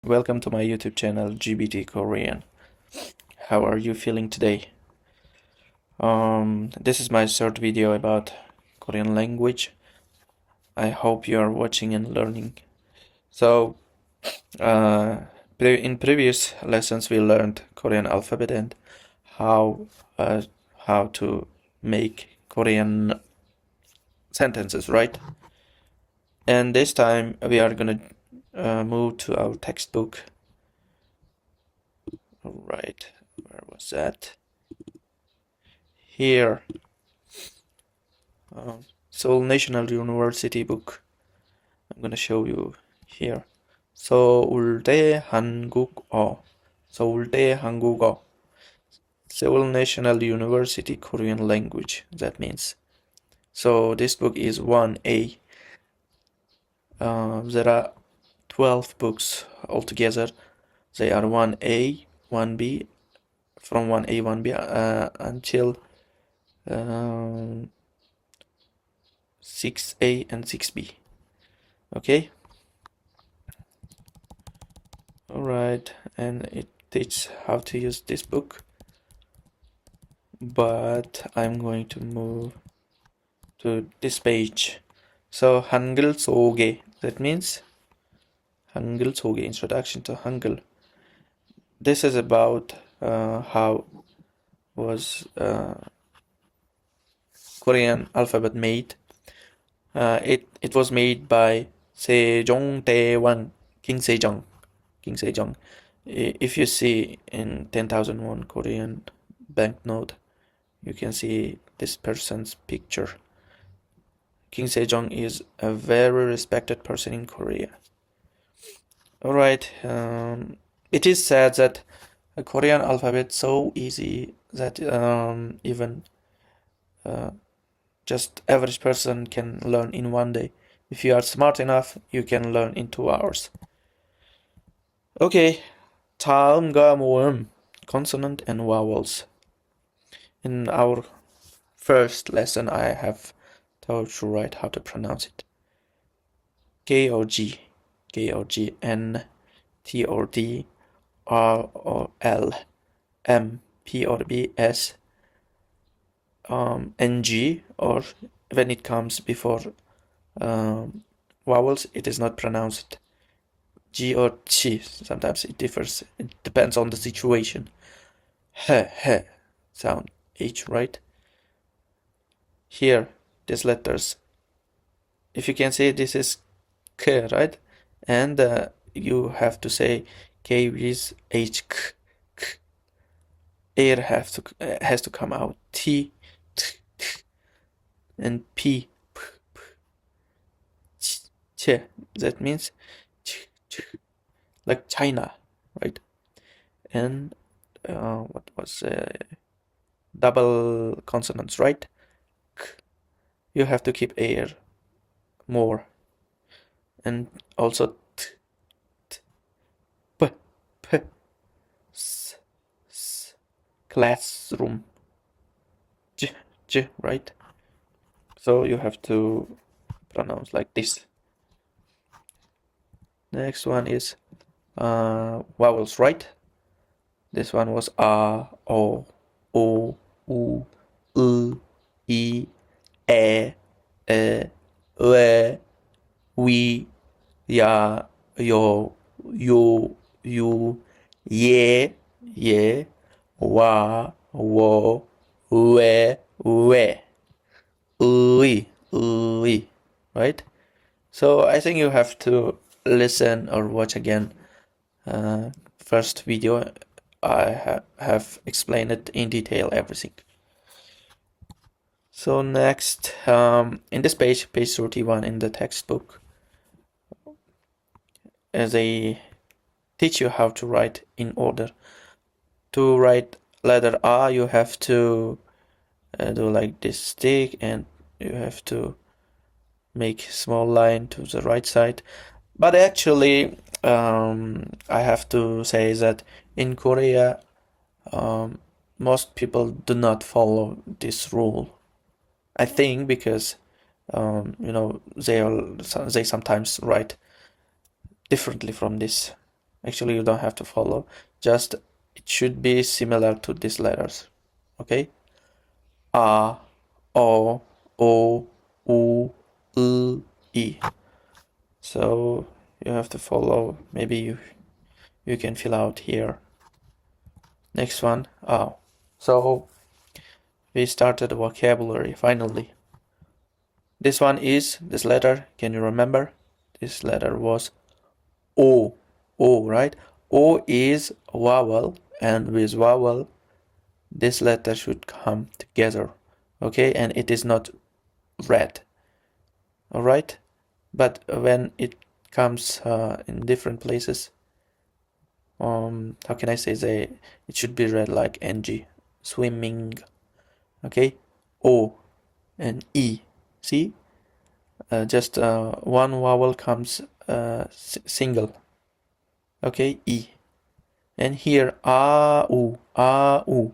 Welcome to my YouTube channel GBT Korean. How are you feeling today? This is my third video about Korean language. I hope you are watching and learning. So, in previous lessons we learned Korean alphabet and how to make Korean sentences, right? And this time we are gonna move to our textbook. All right, where was that? Here. Seoul National University book. I'm gonna show you here. 서울대 한국어. 서울대 한국어. Seoul National University Korean language. That means. So this book is 1A. There are 12 books altogether. They are 1A, 1B, from 1A, 1B until 6A and 6B. Okay. Alright, and it teaches how to use this book. But I'm going to move to this page. So 한글 소개, that means 한글 소개, introduction to Hangul. This is about how was Korean alphabet made. It was made by 세종대왕, King Sejong. King Sejong. If you see in 10,000 won Korean banknote, you can see this person's picture. King Sejong is a very respected person in Korea. Alright, it is said that a Korean alphabet so easy that even just average person can learn in one day. If you are smart enough, you can learn in 2 hours. Okay, 다음과 모음, consonant and vowels. In our first lesson, I have told you right how to pronounce it. K or G, N, T or D, R or L, M, P or B, S, NG, or when it comes before vowels, it is not pronounced G or Chi. Sometimes it differs. It depends on the situation. He sound H, right? Here, these letters. If you can say this is K, right? And you have to say K with H, K. Air has to come out. T, T, T. And P, P, P. Ch, Ch. That means Ch, Ch. Like China, right? And what was double consonants, right? K. You have to keep air more. And also T, T, P, P, S, S. Classroom. J, J, right? So you have to pronounce like this. Next one is vowels, right? This one was A, O, U, I, E, we, ya, yo, you, ye, wa, wo, we, right? So I think you have to listen or watch again first video. I have explained it in detail, everything. So next, in this page 31 in the textbook, they teach you how to write in order. To write letter R, you have to do like this stick, and you have to make small line to the right side. But actually, I have to say that in Korea, most people do not follow this rule. I think because they sometimes write differently from this. Actually, you don't have to follow. Just it should be similar to these letters. Okay? A, O, O, U, E. So you have to follow. Maybe you can fill out here. Next one. Oh. So we started the vocabulary finally. This one is this letter. Can you remember? This letter was O. O, right? O is vowel, and with vowel, this letter should come together. Okay, and it is not read. All right, but when it comes in different places, how can I say it should be read like ng, swimming. Okay, O and E. See, just one vowel comes single. Okay, E. And here a u, a u.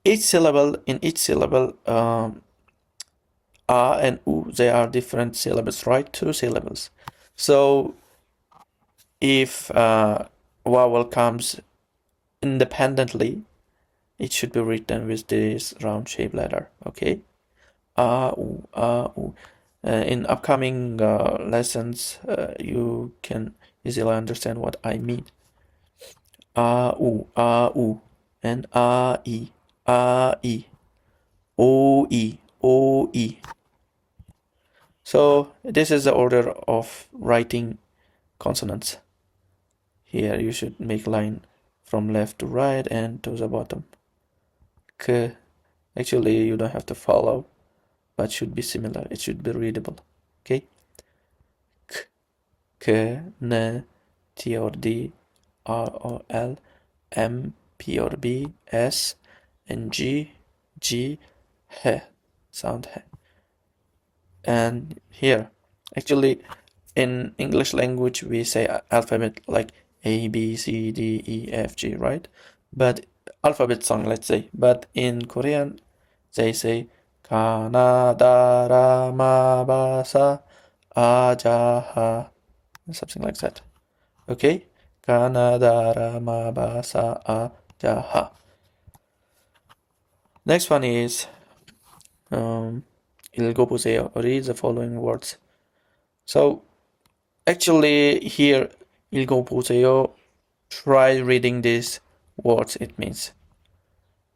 Each syllable, a and u, they are different syllables, right? Two syllables. So if vowel comes independently, it should be written with this round shape letter. Okay, a u, a u. In upcoming lessons, you can easily understand what I mean. A u, and a e, o e, o e. So this is the order of writing consonants. Here you should make line from left to right and to the bottom. K. Actually, you don't have to follow, but should be similar. It should be readable. Okay. K, K, N, T or D, R or L, M, P or B, S, and G, G, H. Sound H. And here, actually, in English language, we say alphabet like A, B, C, D, E, F, G, right? But alphabet song, let's say. But in Korean, they say Kana, Da, Ra, Ma, Ba, Sa, A, Ja, Ha, something like that. Okay? Kana, Da, Ra, Ma, Ba, Sa, A, Ja, Ha. Next one is 읽어보세요. Read the following words. So actually here 읽어보세요. Try reading these words it means.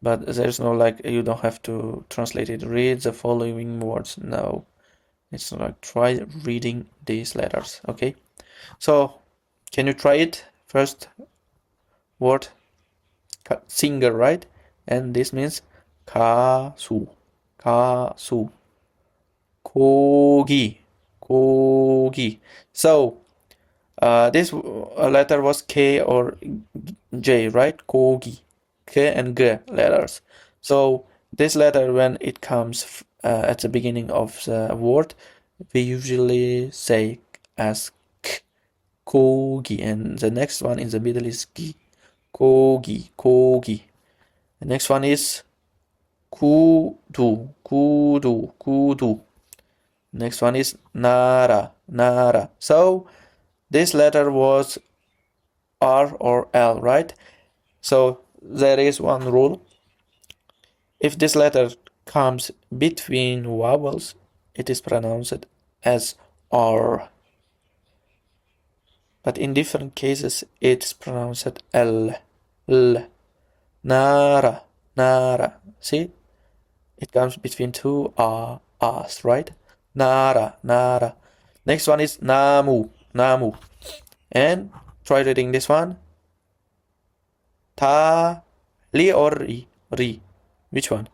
But there's no like you don't have to translate it. Read the following words. No. It's not like try reading these letters. Okay. So can you try it? First word singer, right? And this means 가수. 가수. 고기. 고기. So this letter was K or J, right? 고기. K and G letters. So this letter, when it comes at the beginning of the word, we usually say as K, 고기, and the next one in the middle is 기, 고기, 고기. The next one is 구두, 구두, 구두. Next one is 나라, 나라. So this letter was R or L, right? So there is one rule. If this letter comes between vowels, it is pronounced as R. But in different cases, it's pronounced L. L. Nara, nara. See? It comes between two R's, right? Nara, nara. Next one is namu, namu. And try reading this one. Ta, li or ri, ri. Which one?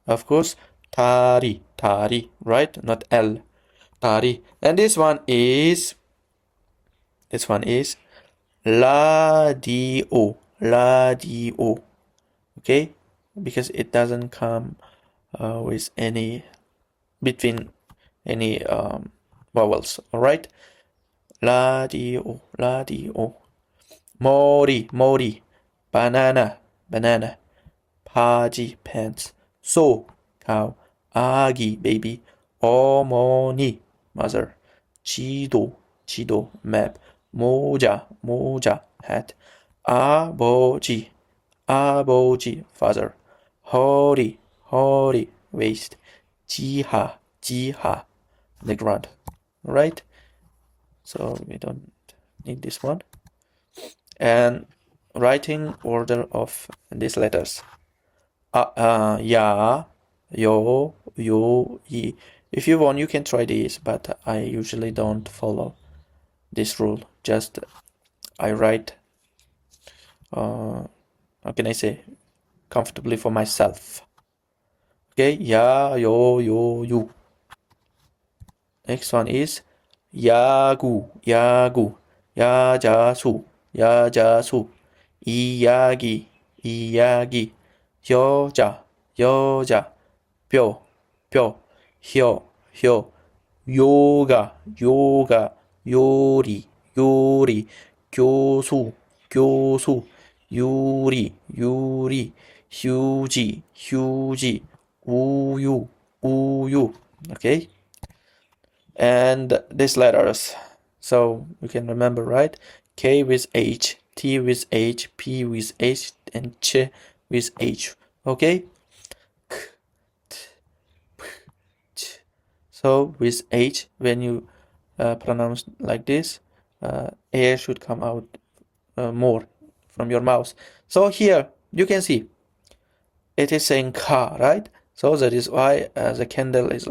Of course, tari, tari, right? Not L. Tari. And this one is radio, radio. Okay? Because it doesn't come with any between any vowels. All right? Radio, radio. 머리, 머리. Banana, banana. 바지, pants. 소, cow. 아기, baby. 어머니, mother. 지도, 지도, map. 모자, 모자. hat. 아버지, 아버지, father. 허리, 허리, waist. 지하, 지하, the ground. Right? So we don't need this one. And writing order of these letters. Ya, yo, yi. If you want, you can try this, but I usually don't follow this rule. Just I write, how can I say, comfortably for myself. Okay, ya, yo, yu. Next one is 야구, 야구, 야자수, 야자수, 이야기, 이야기, 여자, 여자, 뼈, 뼈, 혀, 혀, 요가, 요가, 요리, 요리, 교수, 교수, 유리, 유리, 휴지, 휴지, 우유, 우유. Okay? And these letters, so you can remember, right? K with H, T with H, P with H, and Ch with H. Okay? K, T, P, Ch. So with H, when you pronounce like this, air should come out more from your mouth. So here you can see it is saying ka, right? So that is why the candle is like